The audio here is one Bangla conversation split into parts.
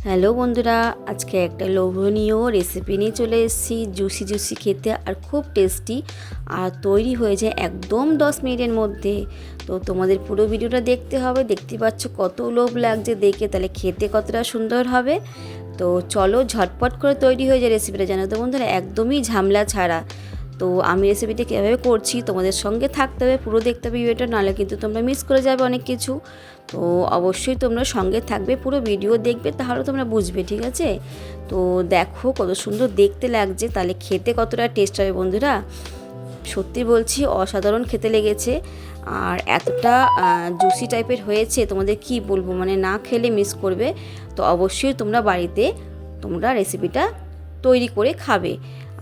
হ্যালো বন্ধুরা, আজকে একটা লোভনীয় রেসিপি নিয়ে চলে এসেছি। জুসি জুসি খেতে আর খুব টেস্টি, আর তৈরি হয়ে যায় একদম 10 মিনিটের মধ্যে। তো তোমাদের পুরো ভিডিওটা দেখতে হবে। দেখতে পাচ্ছ কত লোভ লাগছে দেখে, তাহলে খেতে কতটা সুন্দর হবে। তো চলো ঝটপট করে তৈরি হয়ে যায় রেসিপিটা। জানো তো বন্ধুরা, একদমই ঝামেলা ছাড়া। তো আমি রেসিপিটা কীভাবে করছি তোমাদের সঙ্গে থাকতে হবে, পুরো দেখতে হবে ভিডিওটা, নাহলে কিন্তু তোমরা মিস করে যাবে অনেক কিছু। তো অবশ্যই তোমরা সঙ্গে থাকবে, পুরো ভিডিও দেখবে, তাহলে তোমরা বুঝবে, ঠিক আছে? তো দেখো কত সুন্দর দেখতে লাগছে, তাহলে খেতে কতটা টেস্ট হবে বন্ধুরা। সত্যি বলছি, অসাধারণ খেতে লেগেছে। আর এতটা জুসি টাইপের হয়েছে, তোমাদের কি বলবো, মানে না খেলে মিস করবে। তো অবশ্যই তোমরা বাড়িতে তোমরা রেসিপিটা তৈরি করে খাবে।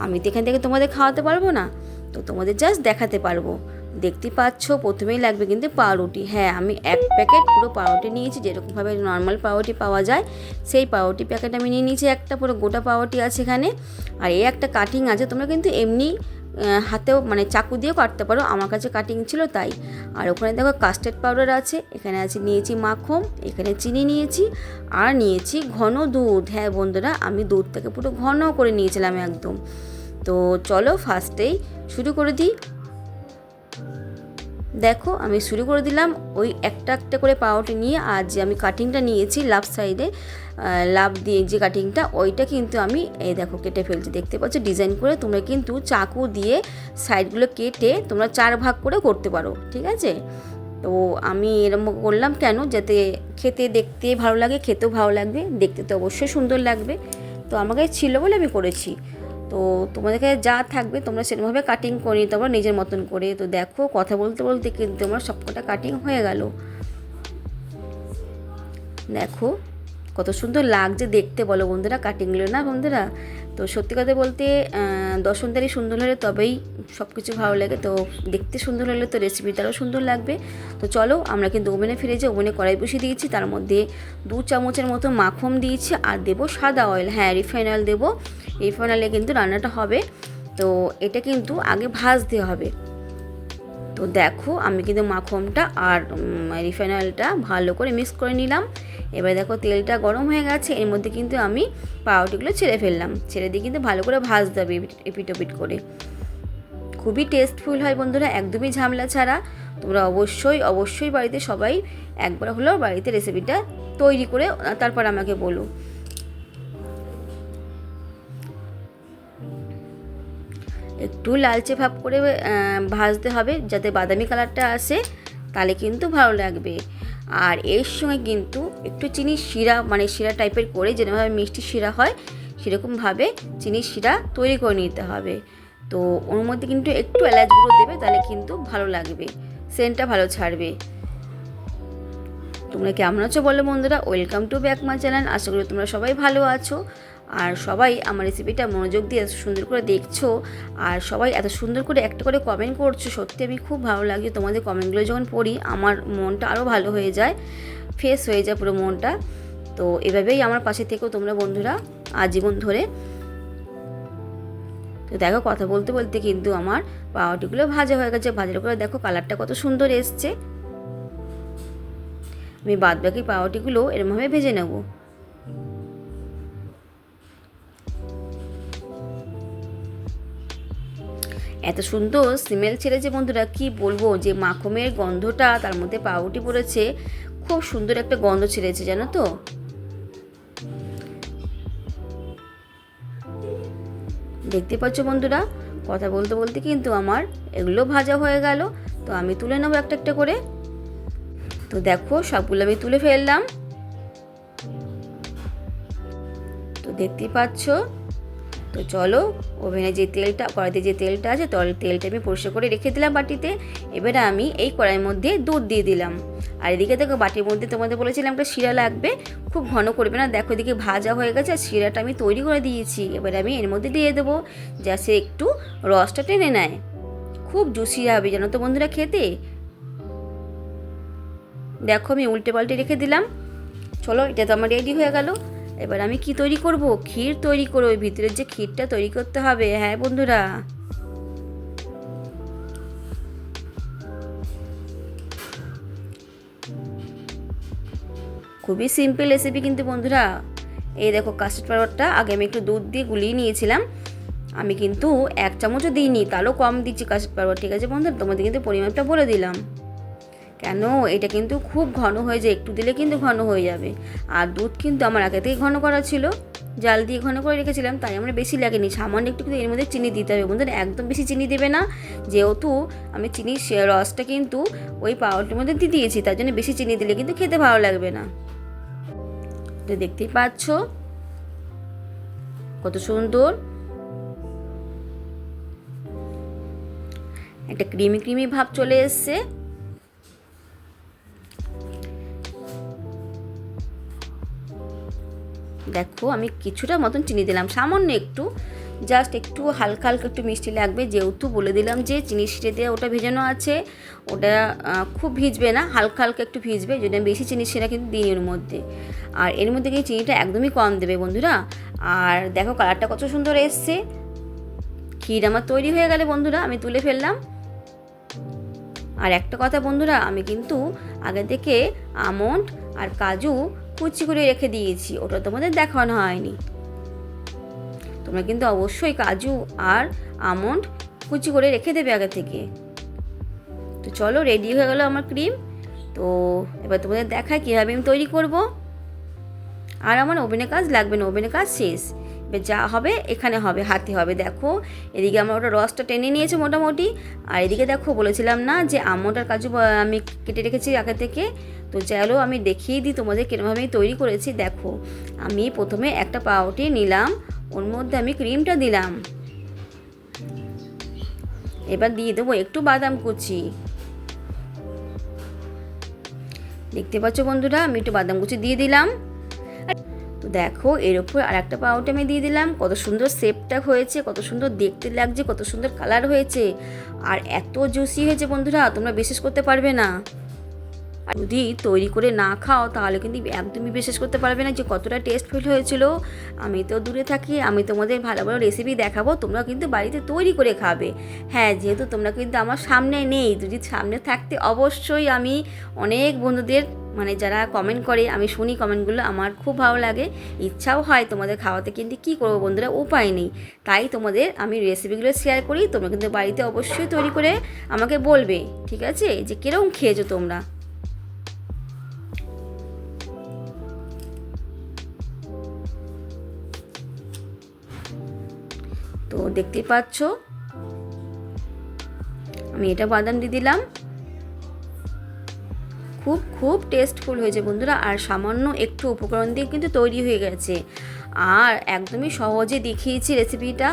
আমি তো এখান থেকে তোমাদের খাওয়াতে পারবো না, তো তোমাদের জাস্ট দেখাতে পারবো। দেখতে পাচ্ছ প্রথমেই লাগবে কিন্তু পাউরুটি। হ্যাঁ, আমি এক প্যাকেট পুরো পাউরুটি নিয়েছি, যেরকমভাবে নর্মাল পাউরুটি পাওয়া যায় সেই পাউরুটি প্যাকেট আমি নিয়ে নিয়েছি একটা, পুরো গোটা পাউরুটি আছে এখানে। আর এই একটা কাটিং আছে, তোমরা কিন্তু এমনি হাতেও মানে চাকু দিয়েও কাটতে পারো, আমার কাছে কাটিং ছিল তাই। আর ওখানে দেখো কাস্টার্ড পাউডার আছে, এখানে আছে নিয়েছি মাখন, এখানে চিনি নিয়েছি, আর নিয়েছি ঘন দুধ। হ্যাঁ বন্ধুরা, আমি দুধটাকে পুরো ঘন করে নিয়েছিলাম একদম। তো চলো ফার্স্টেই শুরু করে দিই। দেখো আমি শুরু করে দিলাম। ওই একটা একটা করে পাউরুটি নিয়ে, আর যে আমি কাটিংটা নিয়েছি লাভ সাইডে, লাভ দিয়ে যে কাটিংটা, ওইটা কিন্তু আমি এই দেখো কেটে ফেলছি। দেখতে পাচ্ছ ডিজাইন করে। তোমরা কিন্তু চাকু দিয়ে সাইডগুলো কেটে তোমরা 4 ভাগ করে করতে পারো, ঠিক আছে? তো আমি এরকম করলাম কেন, যাতে খেতে দেখতে ভালো লাগে, খেতেও ভালো লাগবে, দেখতে তো অবশ্যই সুন্দর লাগবে। তো আমার কাছে ছিল বলে আমি করেছি। তো তোমাদের কাছে যা থাকবে তোমরা সেরকমভাবে কাটিং করে নিতে পারো নিজের মতন করে। তো দেখো কথা বলতে বলতে কিন্তু আমার সবকটা কাটিং হয়ে গেল। দেখো কত সুন্দর লাগছে দেখতে, বলো বন্ধুরা কাটিংগুলো, না বন্ধুরা? তো সত্যি কথা বলতে দর্শনদারি সুন্দর হলে তবেই সব কিছু ভালো লাগে। তো দেখতে সুন্দর হলে তো রেসিপিটাও সুন্দর লাগবে। তো চলো আমরা কিন্তু ওভেনে ফিরে যাই। ওভেনে কড়াই বসিয়ে দিয়েছি, তার মধ্যে 2 চামচের মতো মাখন দিয়েছি, আর দেবো সাদা অয়েল। হ্যাঁ, রিফাইন অয়েল দেবো। রিফাইন অয়েলে কিন্তু রান্নাটা হবে। তো এটা কিন্তু আগে ভাজতে হবে। তো দেখো আমি কিন্তু মাখনটা আর রিফাইন অয়েলটা ভালো করে মিক্স করে নিলাম। এবার দেখো তেলটা গরম হয়ে গেছে, এর মধ্যে কিন্তু আমি পাউরুটিগুলো ছেড়ে ফেললাম। ছেড়ে দিয়ে কিন্তু ভালো করে ভাজতে হবে এপিট ওপিট করে। খুবই টেস্টফুল হয় বন্ধুরা, একদমই ঝামেলা ছাড়া। তোমরা অবশ্যই অবশ্যই বাড়িতে সবাই একবার হলেও বাড়িতে রেসিপিটা তৈরি করে তারপর আমাকে বলো। একটু লালচে ভাব করে ভাজতে হবে, যাতে বাদামি কালারটা আসে, তাহলে কিন্তু ভালো লাগবে। আর এর সঙ্গে কিন্তু একটু চিনির শিরা, মানে শিরা টাইপের করে, যেরকমভাবে মিষ্টি শিরা হয় সেরকমভাবে চিনির শিরা তৈরি করে নিতে হবে। তো ওর মধ্যে কিন্তু একটু এলাচ গুঁড়ো দেবে, তাহলে কিন্তু ভালো লাগবে, সেন্টটা ভালো ছাড়বে। তোমরা কেমন আছো বলো বন্ধুরা? Welcome to back my channel. আশা করি তোমরা সবাই ভালো আছো, আর সবাই আমার রেসিপিটা মনোযোগ দিয়ে এত সুন্দর করে দেখছো, আর সবাই এত সুন্দর করে একটা করে কমেন্ট করছো। সত্যি আমি খুব ভালো লাগে তোমাদের কমেন্টগুলো যখন পড়ি, আমার মনটা আরও ভালো হয়ে যায়, ফ্রেশ হয়ে যায় পুরো মনটা। তো এভাবেই আমার পাশে থেকেও তোমরা বন্ধুরা আজীবন ধরে। তো দেখো কথা বলতে বলতে কিন্তু আমার পাউরুটিগুলো ভাজা হয়ে গেছে। ভাজার করে দেখো কালারটা কত সুন্দর এসছে। আমি বাদবাকি পাউরুটিগুলো এরমভাবে ভেজে নেব। এত সুন্দর স্মেল ছেড়েছে বন্ধুরা, কি বলবো, যে মাখনের গন্ধটা, তার মধ্যে পাউরুটি পড়েছে, খুব সুন্দর একটা গন্ধ ছেড়েছে, জানো তো? দেখতে পাচ্ছ বন্ধুরা, কথা বলতে বলতে কিন্তু আমার এগুলো ভাজা হয়ে গেল। তো আমি তুলে নেবো একটা একটা করে। তো দেখো সবগুলো আমি তুলে ফেললাম। তো দেখতেই পাচ্ছ। তো চলো ওভেনে যে তেলটা, কড়াইতে যে তেলটা আছে, তেলটা আমি পরিষ্কার করে রেখে দিলাম বাটিতে। এবারে আমি এই কড়াইয়ের মধ্যে দুধ দিয়ে দিলাম। আর এদিকে দেখো বাটির মধ্যে তোমাদের বলেছিলাম একটা শিরা লাগবে, খুব ঘন করবে না। দেখো এদিকে ভাজা হয়ে গেছে, আর শিরাটা আমি তৈরি করে দিয়েছি। এবারে আমি এর মধ্যে দিয়ে দেবো, যা সে একটু রসটা টেনে নেয়। খুব জুসি হবে জানো তো বন্ধুরা খেতে। দেখো আমি উল্টে পাল্টে রেখে দিলাম। চলো এটা তো আমার রেডি হয়ে গেল। এবার আমি কি তৈরি করব? ক্ষীর তৈরি করব। ওই ভিতরের যে ক্ষীরটা তৈরি করতে হবে। হ্যাঁ বন্ধুরা, খুবই সিম্পল রেসিপি কিন্তু বন্ধুরা, এই দেখো কাস্টার্ড পাউডারটা আগে আমি একটু দুধ দিয়ে গুলিয়ে নিয়েছিলাম, আমি কিন্তু 1 চামচও দিইনি, তারও কম দিচ্ছি কাস্টার্ড পাউডার। ঠিক আছে বন্ধুরা, তোমাদের কিন্তু পরিমাপটা বলে দিলাম। কেন এটা কিন্তু খুব ঘন হয়ে যায়, একটু দিলে কিন্তু ঘন হয়ে যাবে। আর দুধ কিন্তু আমার আগে থেকেই ঘন করা ছিল, জাল দিয়ে ঘন করে রেখেছিলাম, তাই আমরা বেশি লাগেনি। সামান্য একটু কিন্তু এর মধ্যে চিনি দিতে হবে বন্ধুরা, একদম বেশি চিনি দেবে না, যেহেতু আমি চিনির রসটা কিন্তু ওই পাউডারটার মধ্যে দিয়ে দিয়েছি, তার জন্য বেশি চিনি দিলে কিন্তু খেতে ভালো লাগবে না। তো দেখতেই পাচ্ছ কত সুন্দর একটা ক্রিমি ক্রিমি ভাব চলে এসছে। দেখো আমি কিছুটা মতন চিনি দিলাম, সামান্য একটু, জাস্ট একটু হালকা হালকা একটু মিষ্টি লাগবে, যেহেতু বলে দিলাম যে চিনি শিরে দিয়ে ওটা ভেজানো আছে, ওটা খুব ভিজবে না, হালকা হালকা একটু ভিজবে, যদি আমি বেশি চিনি শিরা কিন্তু দিই এর মধ্যে। আর এর মধ্যে কিন্তু চিনিটা একদমই কম দেবে বন্ধুরা। আর দেখো কালারটা কত সুন্দর এসছে। ক্ষীর আমার তৈরি হয়ে গেলে বন্ধুরা আমি তুলে ফেললাম। আর একটা কথা বন্ধুরা, আমি কিন্তু আগে থেকে আমন্ড আর কাজু কুচি করে রেখে দিয়েছি, ওটা তোমাদের দেখানো হয়নি। তোমরা কিন্তু অবশ্যই কাজু আর আমন্ড কুচি করে রেখে দেবে আগে থেকে। তো চলো, রেডি হয়ে গেল আমার ক্রিম। তো এবার তোমাদের দেখায় কীভাবে আমি তৈরি করব। আর আমার ওভেনে কাজ লাগবে না, ওভেনে কাজ শেষ। এবার যা হবে এখানে হবে, হাতে হবে। দেখো এদিকে আমার ওটা রসটা টেনে নিয়েছে মোটামুটি, আর এদিকে দেখো বলেছিলাম না যে আমন্ড আর কাজু আমি কেটে রেখেছি আগে থেকে। তো চলো আমি দেখিয়ে দিই তোমাদের কীরকমভাবে আমি তৈরি করেছি। দেখো আমি প্রথমে একটা পাউরুটি নিলাম, ওর মধ্যে আমি ক্রিমটা দিলাম, এবার দিয়ে দেবো একটু বাদাম কুচি। দেখতে পাচ্ছ বন্ধুরা, আমি একটু বাদাম কুচি দিয়ে দিলাম। তো দেখো এর উপর আর একটা পাউরুটি আমি দিয়ে দিলাম, কত সুন্দর শেপটা হয়েছে, কত সুন্দর দেখতে লাগছে, কত সুন্দর কালার হয়েছে, আর এত জুসি হয়েছে বন্ধুরা, তোমরা বিশ্বাস করতে পারবে না। আর যদি তৈরি করে না খাও তাহলে কিন্তু একদমই বিশ্বাস করতে পারবে না যে কতটা টেস্টফুল হয়েছিল। আমি তো দূরে থাকি, আমি তোমাদের ভালো ভালো রেসিপি দেখাবো, তোমরা কিন্তু বাড়িতে তৈরি করে খাবে। হ্যাঁ, যেহেতু তোমরা কিন্তু আমার সামনে নেই, যদি সামনে থাকতে অবশ্যই আমি অনেক বন্ধুদের মানে যারা কমেন্ট করে আমি শুনি কমেন্টগুলো, আমার খুব ভালো লাগে, ইচ্ছাও হয় তোমাদের খাওয়াতে, কিন্তু কী করবো বন্ধুরা, উপায় নেই। তাই তোমাদের আমি রেসিপিগুলো শেয়ার করি, তোমরা কিন্তু বাড়িতে অবশ্যই তৈরি করে আমাকে বলবে, ঠিক আছে, যে কীরকম খেয়েছো তোমরা। তো দেখতেই পাচ্ছ আমি এটা বাদাম দিয়ে দিলাম, খুব খুব টেস্টফুল হয়েছে বন্ধুরা। আর সামান্য একটু উপকরণ দিয়ে কিন্তু তৈরি হয়ে গেছে, আর একদমই সহজে দেখিয়েছি রেসিপিটা,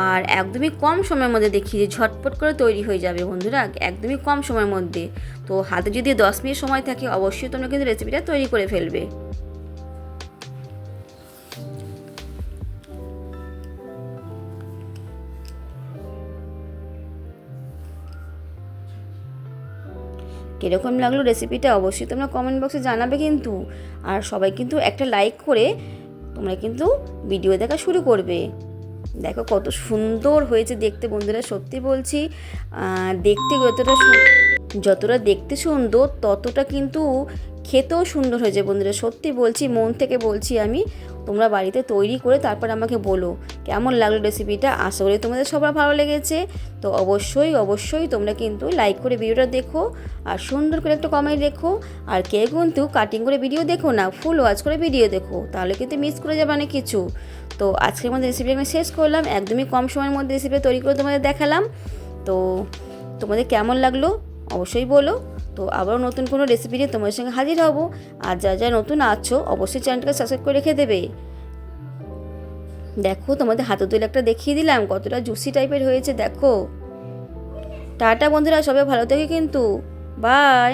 আর একদমই কম সময়ের মধ্যে দেখিয়েছি, ঝটপট করে তৈরি হয়ে যাবে বন্ধুরা, একদমই কম সময়ের মধ্যে। তো হাতে যদি 10 মিনিট সময় থাকে অবশ্যই তোমরা কিন্তু রেসিপিটা তৈরি করে ফেলবে। কীরকম লাগলো রেসিপিটা অবশ্যই তোমরা কমেন্ট বক্সে জানাবে কিন্তু। আর সবাই কিন্তু একটা লাইক করে তোমরা কিন্তু ভিডিও দেখা শুরু করবে। দেখো কত সুন্দর হয়েছে দেখতে বন্ধুরা, সত্যি বলছি, দেখতে যতটা দেখতে সুন্দর ততটা কিন্তু খেতেও সুন্দর হয়েছে বন্ধুরা, সত্যি বলছি, মন থেকে বলছি আমি। তোমরা বাড়িতে তৈরি করে তারপর আমাকে বলো কেমন লাগলো রেসিপিটা। আশা করি তোমাদের সবার ভালো লেগেছে। তো অবশ্যই অবশ্যই তোমরা কিন্তু লাইক করে ভিডিওটা দেখো, আর সুন্দর করে একটা কমেন্ট রেখো। আর কেউ কিন্তু কাটিং করে ভিডিও দেখো না, ফুল ওয়াচ করে ভিডিও দেখো, তাহলে কিন্তু মিস করে যাবে অনেক কিছু। তো আজকের মধ্যে রেসিপি আমি শেষ করলাম, একদমই কম সময়ের মধ্যে রেসিপি তৈরি করে তোমাদের দেখালাম। তো তোমাদের কেমন লাগলো অবশ্যই বলো। তো আবারও নতুন কোনো রেসিপি নিয়ে তোমাদের সঙ্গে হাজির হব। আর যা যা নতুন আছো অবশ্যই চ্যানেলটাকে সাবস্ক্রাইব করে রেখে দেবে। দেখো তোমাদের হাতে তুলে একটা দেখিয়ে দিলাম, কতটা জুসি টাইপের হয়েছে দেখো। টাটা বন্ধুরা, সবাই ভালো থেকে কিন্তু, বাই।